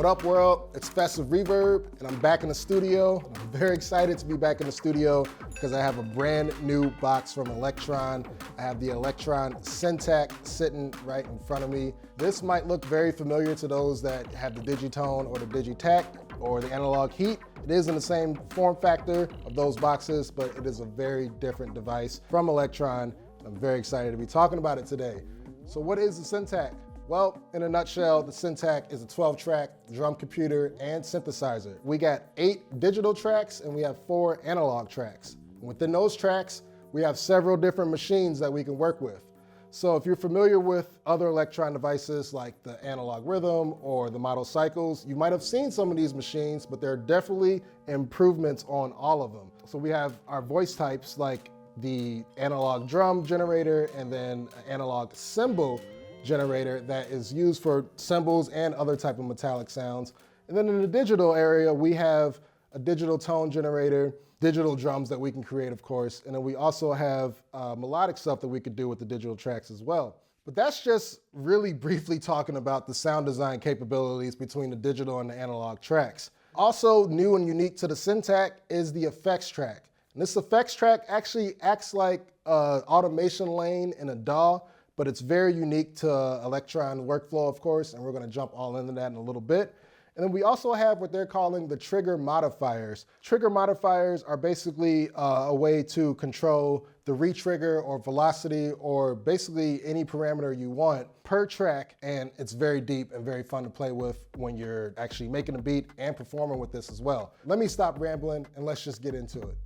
What up, world? It's Fess of Reverb, and I'm back in the studio. I'm very excited to be back in the studio because I have a brand new box from Elektron. I have the Elektron Syntakt sitting right in front of me. This might look very familiar to those that have the Digitone or the Digitakt or the Analog Heat. It is in the same form factor of those boxes, but it is a very different device from Elektron. I'm very excited to be talking about it today. So what is the Syntakt? Well, in a nutshell, the Syntakt is a 12-track drum computer and synthesizer. We got 8 digital tracks and we have 4 analog tracks. Within those tracks, we have several different machines that we can work with. So if you're familiar with other Elektron devices like the Analog Rhythm or the Model Cycles, you might have seen some of these machines, but there are definitely improvements on all of them. So we have our voice types like the analog drum generator and then an analog cymbal generator that is used for cymbals and other type of metallic sounds. And then in the digital area, we have a digital tone generator, digital drums that we can create, of course. And then we also have melodic stuff that we could do with the digital tracks as well. But that's just really briefly talking about the sound design capabilities between the digital and the analog tracks. Also new and unique to the Syntakt is the effects track. And this effects track actually acts like an automation lane in a DAW, but it's very unique to Elektron workflow, of course, and we're gonna jump all into that in a little bit. And then we also have what they're calling the trigger modifiers. Trigger modifiers are basically a way to control the re-trigger or velocity or basically any parameter you want per track, and it's very deep and very fun to play with when you're actually making a beat and performing with this as well. Let me stop rambling and let's just get into it.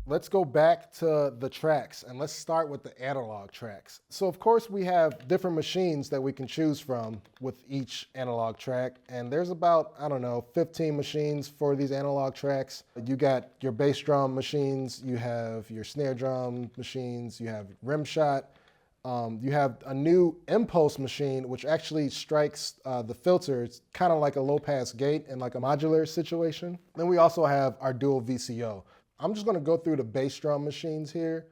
Let's go back to the tracks and let's start with the analog tracks. So of course we have different machines that we can choose from with each analog track. And there's about, I don't know, 15 machines for these analog tracks. You got your bass drum machines, you have your snare drum machines, you have rim shot. You have a new impulse machine, which actually strikes the filter. It's kind of like a low pass gate in like a modular situation. Then we also have our dual VCO. I'm just gonna go through the bass drum machines here.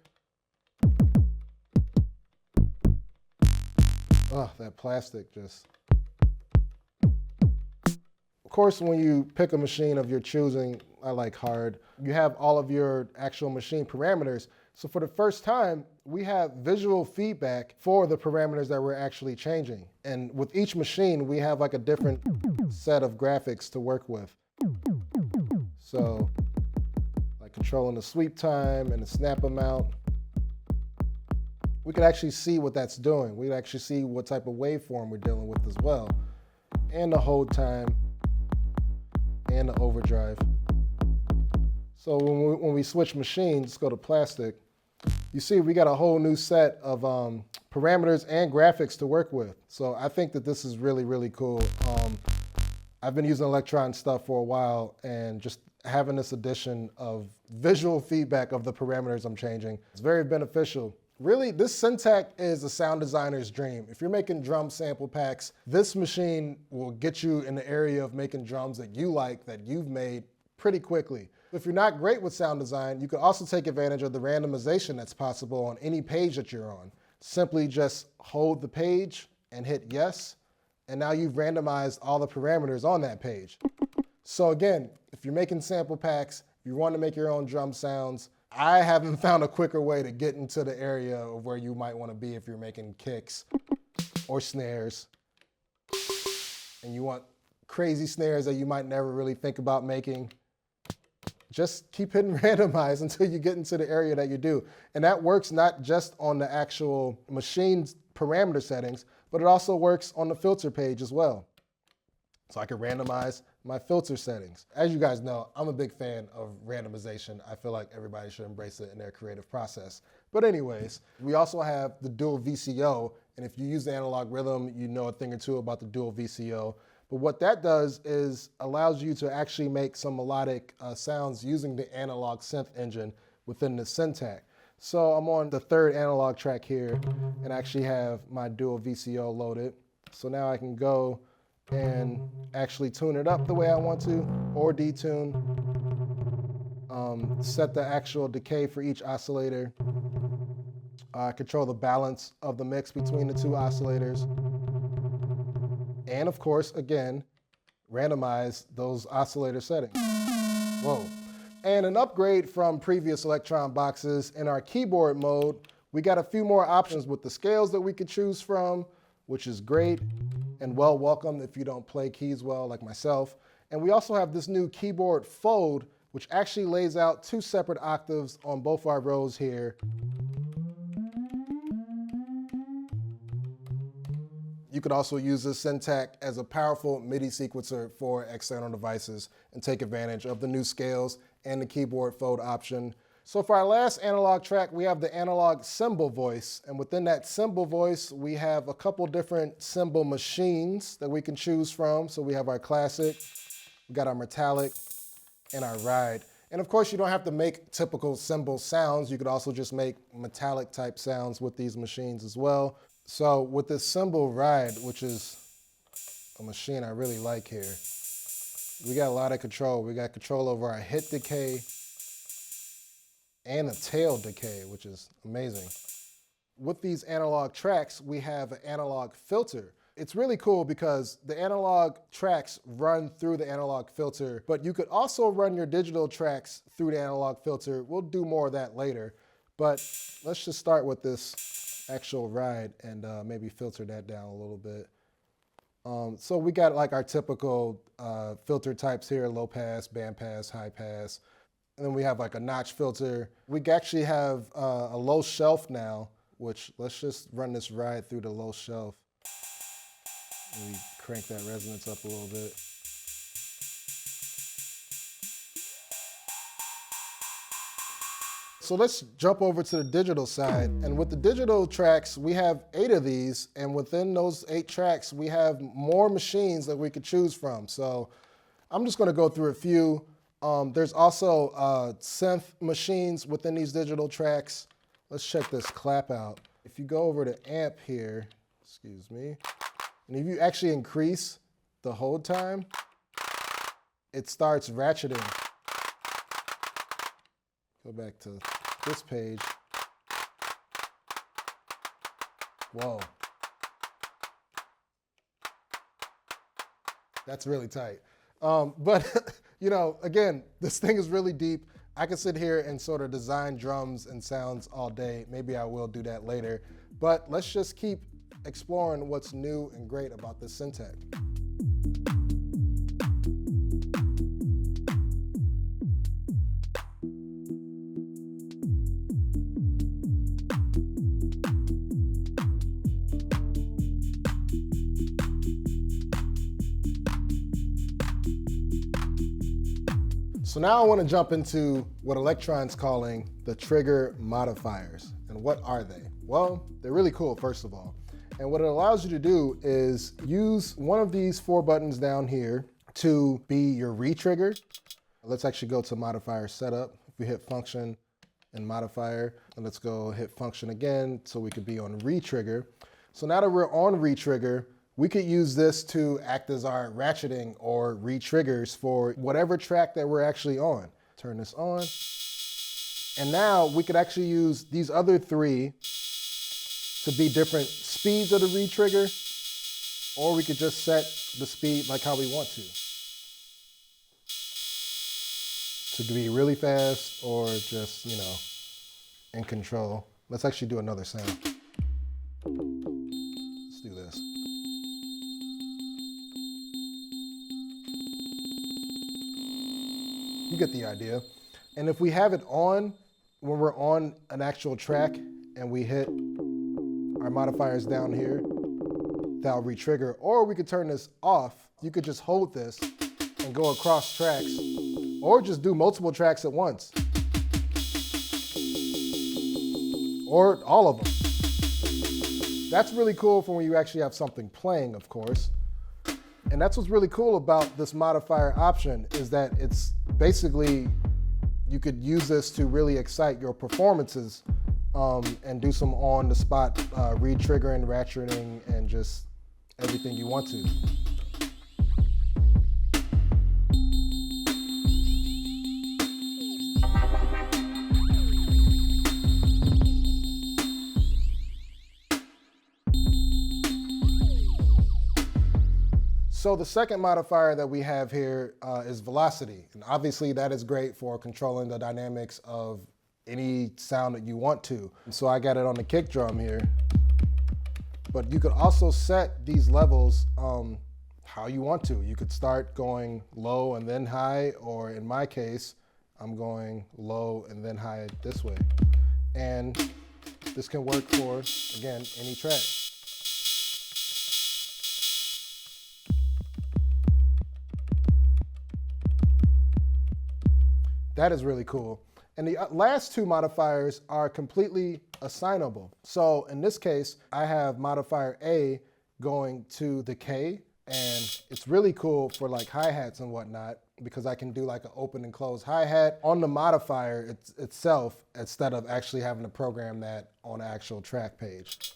Oh, that plastic just. Of course, when you pick a machine of your choosing, I like hard, you have all of your actual machine parameters. So for the first time, we have visual feedback for the parameters that we're actually changing. And with each machine, we have like a different set of graphics to work with. So, controlling the sweep time and the snap amount. We could actually see what that's doing. We could actually see what type of waveform we're dealing with as well. And the hold time and the overdrive. So when we switch machines, let's go to plastic, you see we got a whole new set of parameters and graphics to work with. So I think that this is really, really cool. I've been using Elektron stuff for a while, and just having this addition of visual feedback of the parameters I'm changing, it's very beneficial. Really, this Syntakt is a sound designer's dream. If you're making drum sample packs, this machine will get you in the area of making drums that you like, that you've made pretty quickly. If you're not great with sound design, you can also take advantage of the randomization that's possible on any page that you're on. Simply just hold the page and hit yes, and now you've randomized all the parameters on that page. So again, if you're making sample packs, if you want to make your own drum sounds, I haven't found a quicker way to get into the area of where you might want to be if you're making kicks or snares. And you want crazy snares that you might never really think about making. Just keep hitting randomize until you get into the area that you do. And that works not just on the actual machine's parameter settings, but it also works on the filter page as well. So I can randomize my filter settings. As you guys know, I'm a big fan of randomization. I feel like everybody should embrace it in their creative process. But anyways, we also have the dual VCO. And if you use the Analog Rhythm, you know a thing or two about the dual VCO. But what that does is allows you to actually make some melodic sounds using the analog synth engine within the Syntakt. So I'm on the 3rd analog track here and actually have my dual VCO loaded. So now I can go and actually tune it up the way I want to, or detune. Set the actual decay for each oscillator. Control the balance of the mix between the two oscillators. And of course, again, randomize those oscillator settings. Whoa. And an upgrade from previous Elektron boxes, in our keyboard mode, we got a few more options with the scales that we could choose from, which is great and well welcome if you don't play keys well like myself. And we also have this new keyboard fold, which actually lays out 2 separate octaves on both our rows here. You could also use this Syntakt as a powerful MIDI sequencer for external devices and take advantage of the new scales and the keyboard fold option. So for our last analog track, we have the analog cymbal voice. And within that cymbal voice, we have a couple different cymbal machines that we can choose from. So we have our classic, we got our metallic, and our ride. And of course, you don't have to make typical cymbal sounds. You could also just make metallic type sounds with these machines as well. So with this cymbal ride, which is a machine I really like here, we got a lot of control. We got control over our hit decay and a tail decay, which is amazing. With these analog tracks, we have an analog filter. It's really cool because the analog tracks run through the analog filter, but you could also run your digital tracks through the analog filter. We'll do more of that later, but let's just start with this actual ride and maybe filter that down a little bit. So we got like our typical filter types here: low pass, band pass, high pass. And then we have like a notch filter. We actually have a low shelf now, which let's just run this ride through the low shelf. We crank that resonance up a little bit. So let's jump over to the digital side. And with the digital tracks, we have 8 of these. And within those 8 tracks, we have more machines that we could choose from. So I'm just going to go through a few. There's also synth machines within these digital tracks. Let's check this clap out. If you go over to amp here, excuse me, and if you actually increase the hold time, it starts ratcheting. Go back to this page. Whoa. That's really tight. But, you know, again, this thing is really deep. I could sit here and sort of design drums and sounds all day. Maybe I will do that later. But let's just keep exploring what's new and great about this Syntakt. So now I want to jump into what Elektron's calling the trigger modifiers. And what are they? Well, they're really cool, first of all. And what it allows you to do is use one of these 4 buttons down here to be your re-trigger. Let's actually go to modifier setup. If we hit function and modifier, and let's go hit function again so we could be on re-trigger. So now that we're on re-trigger, we could use this to act as our ratcheting or re-triggers for whatever track that we're actually on. Turn this on. And now we could actually use these other 3 to be different speeds of the re-trigger, or we could just set the speed like how we want to be really fast or just, you know, in control. Let's actually do another sound. Let's do this. You get the idea. And if we have it on, when we're on an actual track and we hit our modifiers down here, that'll re-trigger. Or we could turn this off. You could just hold this and go across tracks, or just do multiple tracks at once. Or all of them. That's really cool for when you actually have something playing, of course. And that's what's really cool about this modifier option, is that it's basically, you could use this to really excite your performances and do some on-the-spot re-triggering, ratcheting, and just everything you want to. So the second modifier that we have here is velocity. And obviously that is great for controlling the dynamics of any sound that you want to. And so I got it on the kick drum here. But you could also set these levels how you want to. You could start going low and then high, or in my case, I'm going low and then high this way. And this can work for, again, any track. That is really cool. And the last two modifiers are completely assignable. So in this case, I have modifier A going to the K, and it's really cool for like hi-hats and whatnot, because I can do like an open and close hi-hat on the modifier itself, instead of actually having to program that on an actual track page.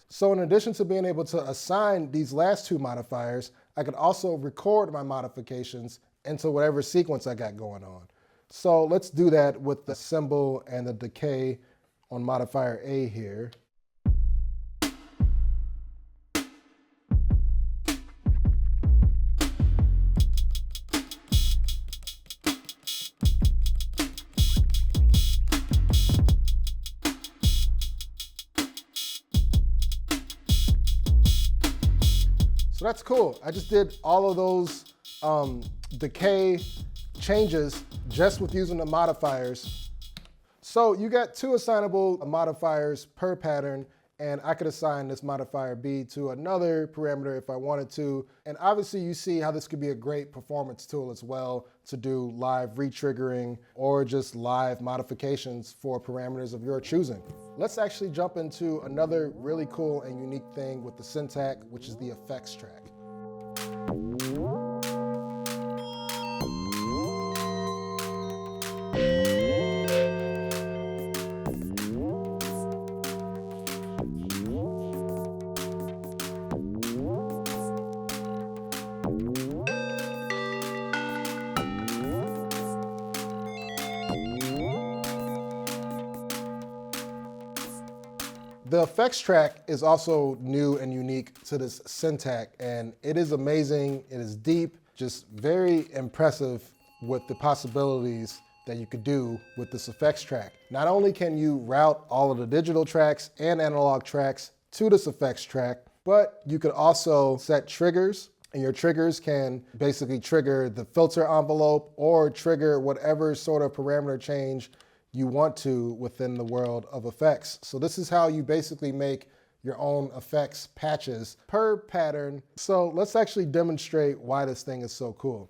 So in addition to being able to assign these last two modifiers, I could also record my modifications into whatever sequence I got going on. So let's do that with the cymbal and the decay on modifier A here. So that's cool. I just did all of those decay changes just with using the modifiers. So you got two assignable modifiers per pattern, and I could assign this modifier B to another parameter if I wanted to. And obviously you see how this could be a great performance tool as well to do live retriggering or just live modifications for parameters of your choosing. Let's actually jump into another really cool and unique thing with the Syntakt, which is the effects track. The effects track is also new and unique to this Syntakt, and it is amazing, it is deep, just very impressive with the possibilities that you could do with this effects track. Not only can you route all of the digital tracks and analog tracks to this effects track, but you could also set triggers, and your triggers can basically trigger the filter envelope or trigger whatever sort of parameter change you want to within the world of effects. So this is how you basically make your own effects patches per pattern. So let's actually demonstrate why this thing is so cool.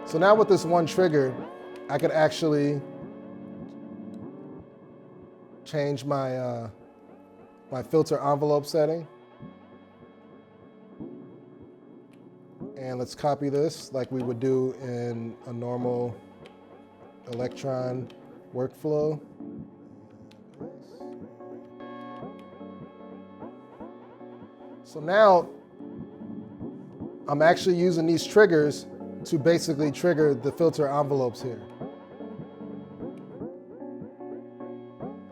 So now with this one trigger, I could actually change my, my filter envelope setting. And let's copy this like we would do in a normal Elektron workflow. So now I'm actually using these triggers to basically trigger the filter envelopes here.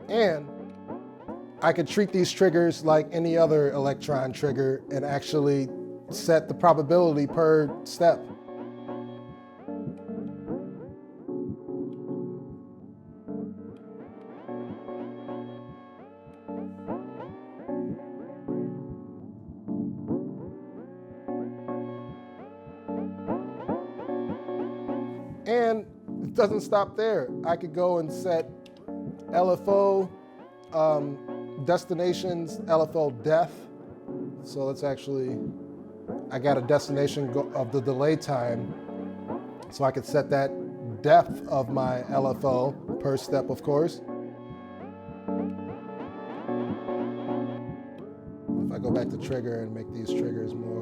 And I could treat these triggers like any other Elektron trigger and actually set the probability per step. And it doesn't stop there. I could go and set LFO destinations, LFO depth. So let's actually, I got a destination of the delay time, so I could set that depth of my LFO per step, of course. If I go back to trigger and make these triggers more.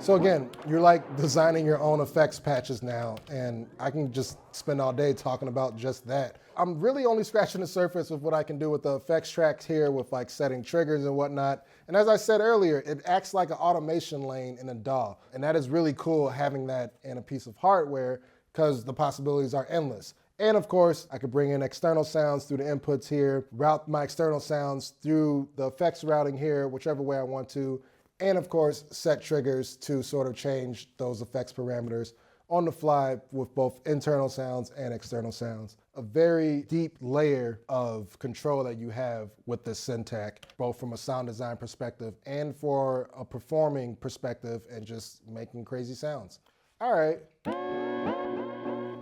So again, you're like designing your own effects patches now, and I can just spend all day talking about just that. I'm really only scratching the surface of what I can do with the effects tracks here with like setting triggers and whatnot. And as I said earlier, it acts like an automation lane in a DAW. And that is really cool having that in a piece of hardware because the possibilities are endless. And of course, I could bring in external sounds through the inputs here, route my external sounds through the effects routing here, whichever way I want to. And of course, set triggers to sort of change those effects parameters on the fly with both internal sounds and external sounds. A very deep layer of control that you have with this Syntakt, both from a sound design perspective and for a performing perspective and just making crazy sounds. All right.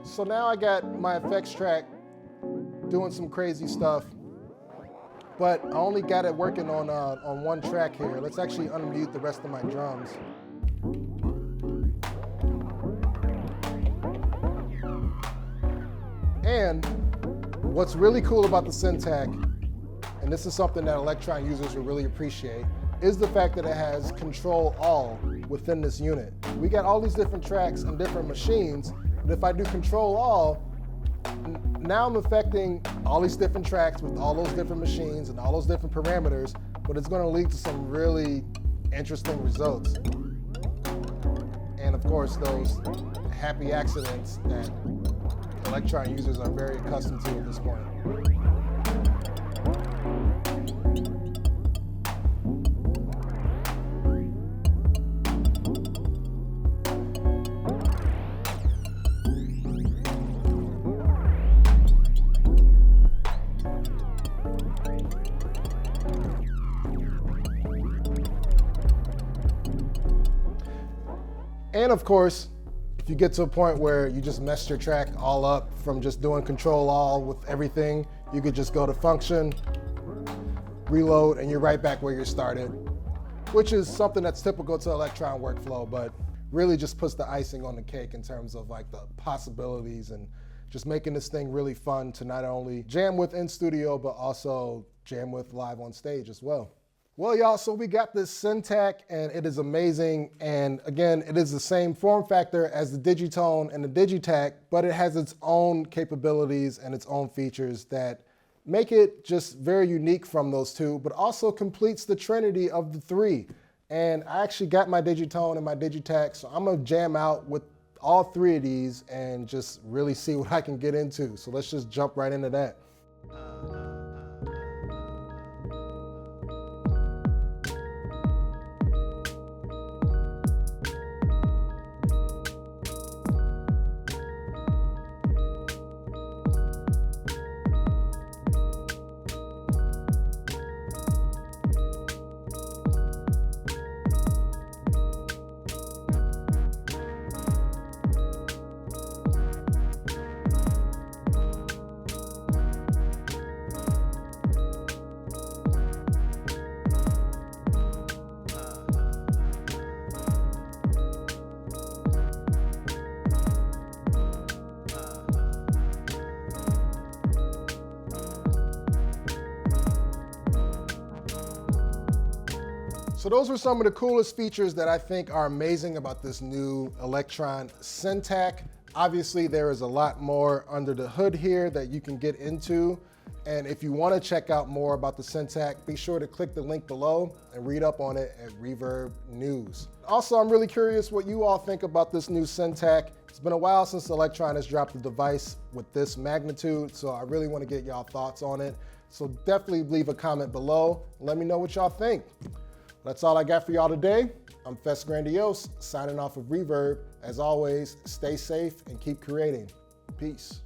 So now I got my effects track doing some crazy stuff, but I only got it working on one track here. Let's actually unmute the rest of my drums. And what's really cool about the Syntakt, and this is something that Elektron users will really appreciate, is the fact that it has control all within this unit. We got all these different tracks and different machines, but if I do control all, now I'm affecting all these different tracks with all those different machines and all those different parameters, but it's gonna lead to some really interesting results. And of course, those happy accidents that Elektron users are very accustomed to at this point. And of course, if you get to a point where you just messed your track all up from just doing control all with everything, you could just go to function, reload, and you're right back where you started, which is something that's typical to Elektron workflow, but really just puts the icing on the cake in terms of like the possibilities and just making this thing really fun to not only jam with in studio, but also jam with live on stage as well. Well, y'all, so we got this Syntakt and it is amazing. And again, it is the same form factor as the Digitone and the Digitakt, but it has its own capabilities and its own features that make it just very unique from those two, but also completes the trinity of the three. And I actually got my Digitone and my Digitakt, so I'm gonna jam out with all three of these and just really see what I can get into. So let's just jump right into that. So those are some of the coolest features that I think are amazing about this new Elektron Syntakt. Obviously, there is a lot more under the hood here that you can get into. And if you want to check out more about the Syntakt, be sure to click the link below and read up on it at Reverb News. Also, I'm really curious what you all think about this new Syntakt. It's been a while since Elektron has dropped a device with this magnitude, so I really want to get y'all thoughts on it. So definitely leave a comment below. Let me know what y'all think. That's all I got for y'all today. I'm Fess Grandiose, signing off of Reverb. As always, stay safe and keep creating. Peace.